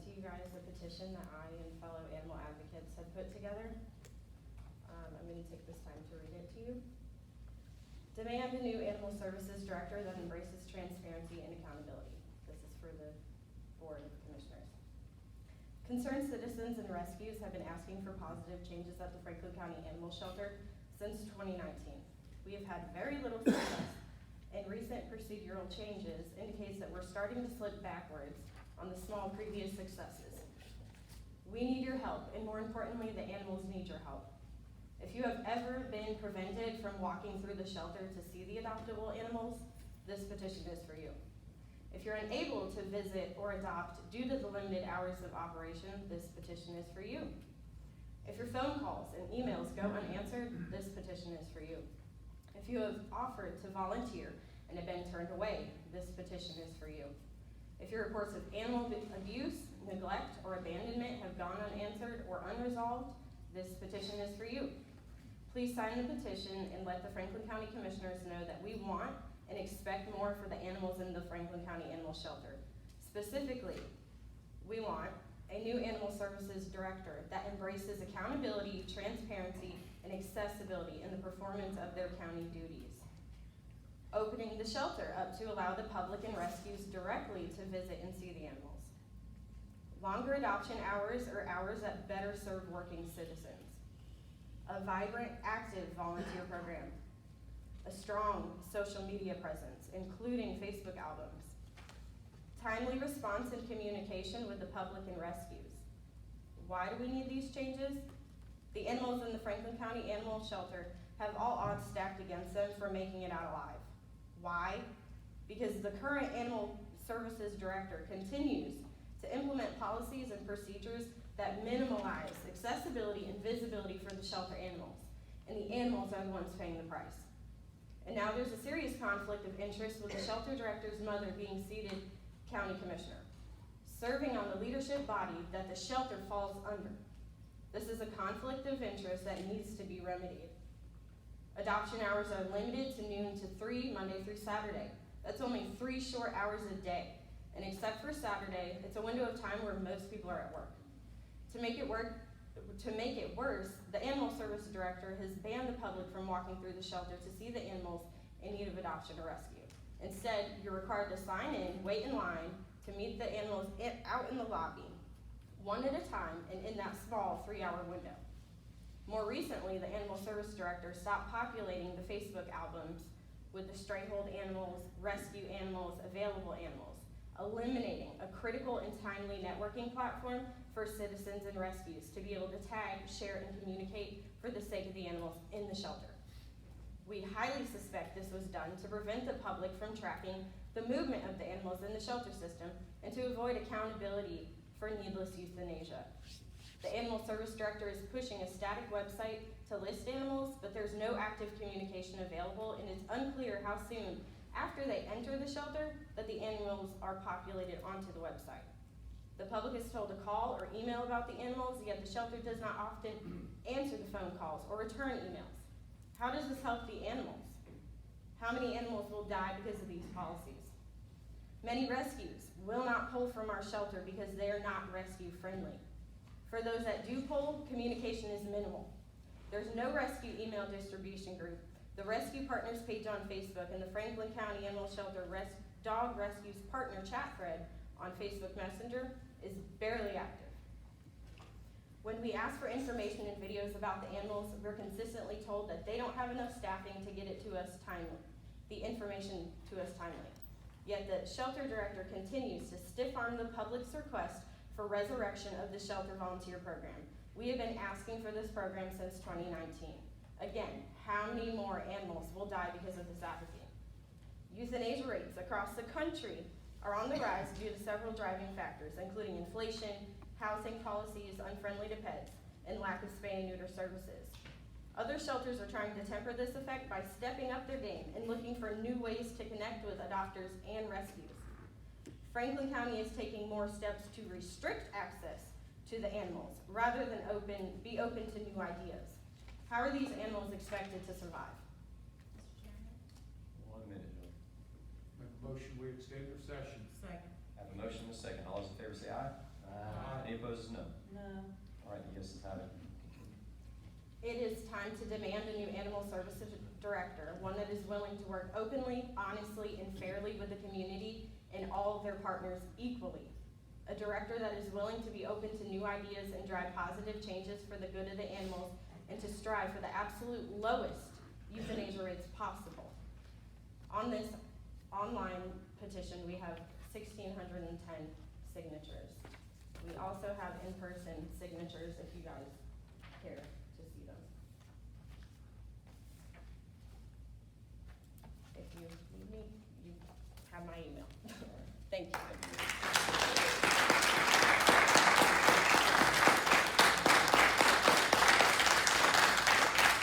to you guys a petition that I and fellow animal advocates have put together. I'm going to take this time to read it to you. Demand a new animal services director that embraces transparency and accountability. This is for the Board of Commissioners. Concerned citizens and rescues have been asking for positive changes at the Franklin County Animal Shelter since 2019. We have had very little success, and recent procedural changes indicates that we're starting to slip backwards on the small previous successes. We need your help, and more importantly, the animals need your help. If you have ever been prevented from walking through the shelter to see the adoptable animals, this petition is for you. If you're unable to visit or adopt due to the limited hours of operation, this petition is for you. If your phone calls and emails go unanswered, this petition is for you. If you have offered to volunteer and have been turned away, this petition is for you. If your reports of animal abuse, neglect, or abandonment have gone unanswered or unresolved, this petition is for you. Please sign the petition and let the Franklin County Commissioners know that we want and expect more for the animals in the Franklin County Animal Shelter. Specifically, we want a new animal services director that embraces accountability, transparency, and accessibility in the performance of their county duties. Opening the shelter up to allow the public and rescues directly to visit and see the animals. Longer adoption hours or hours that better serve working citizens. A vibrant, active volunteer program. A strong social media presence, including Facebook albums. Timely response and communication with the public and rescues. Why do we need these changes? The animals in the Franklin County Animal Shelter have all odds stacked against them for making it out alive. Why? Because the current animal services director continues to implement policies and procedures that minimize accessibility and visibility for the shelter animals, and the animals are the ones paying the price. And now there's a serious conflict of interest with the shelter director's mother being seated county commissioner, serving on the leadership body that the shelter falls under. This is a conflict of interest that needs to be remedied. Adoption hours are limited to noon to 3, Monday through Saturday. That's only 3 short hours a day. And except for Saturday, it's a window of time where most people are at work. To make it worse, the animal service director has banned the public from walking through the shelter to see the animals in need of adoption or rescue. Instead, you're required to sign in, wait in line to meet the animals out in the lobby, one at a time, and in that small 3-hour window. More recently, the animal service director stopped populating the Facebook albums with the stray hold animals, rescue animals, available animals, eliminating a critical and timely networking platform for citizens and rescues to be able to tag, share, and communicate for the sake of the animals in the shelter. We highly suspect this was done to prevent the public from tracking the movement of the animals in the shelter system and to avoid accountability for needless euthanasia. The animal service director is pushing a static website to list animals, but there's no active communication available, and it's unclear how soon after they enter the shelter that the animals are populated onto the website. The public is told to call or email about the animals, yet the shelter does not often answer the phone calls or return emails. How does this help the animals? How many animals will die because of these policies? Many rescues will not pull from our shelter because they are not rescue friendly. For those that do pull, communication is minimal. There's no rescue email distribution group. The Rescue Partners page on Facebook and the Franklin County Animal Shelter Dog Rescues Partner chat thread on Facebook Messenger is barely active. When we ask for information and videos about the animals, we're consistently told that they don't have enough staffing to get it to us timely, the information to us timely. Yet the shelter director continues to stiff-arm the public's request for resurrection of the shelter volunteer program. We have been asking for this program since 2019. Again, how many more animals will die because of this apathy? Euthanasia rates across the country are on the rise due to several driving factors, including inflation, housing policies unfriendly to pets, and lack of spay and neuter services. Other shelters are trying to temper this effect by stepping up their game and looking for new ways to connect with adopters and rescues. Franklin County is taking more steps to restrict access to the animals rather than be open to new ideas. How are these animals expected to survive? Mr. Chairman? 1 minute, Joe. Make a motion, we extend our session. Second. Have a motion and a second. All those in favor say aye. Aye. Any opposed is no. No. All right, the yeses have it. It is time to demand a new animal services director, one that is willing to work openly, honestly, and fairly with the community and all of their partners equally. A director that is willing to be open to new ideas and drive positive changes for the good of the animals and to strive for the absolute lowest euthanasia rates possible. On this online petition, we have 1,610 signatures. We also have in-person signatures if you guys care to see them. If you need me, you have my email. Thank you. Thank you.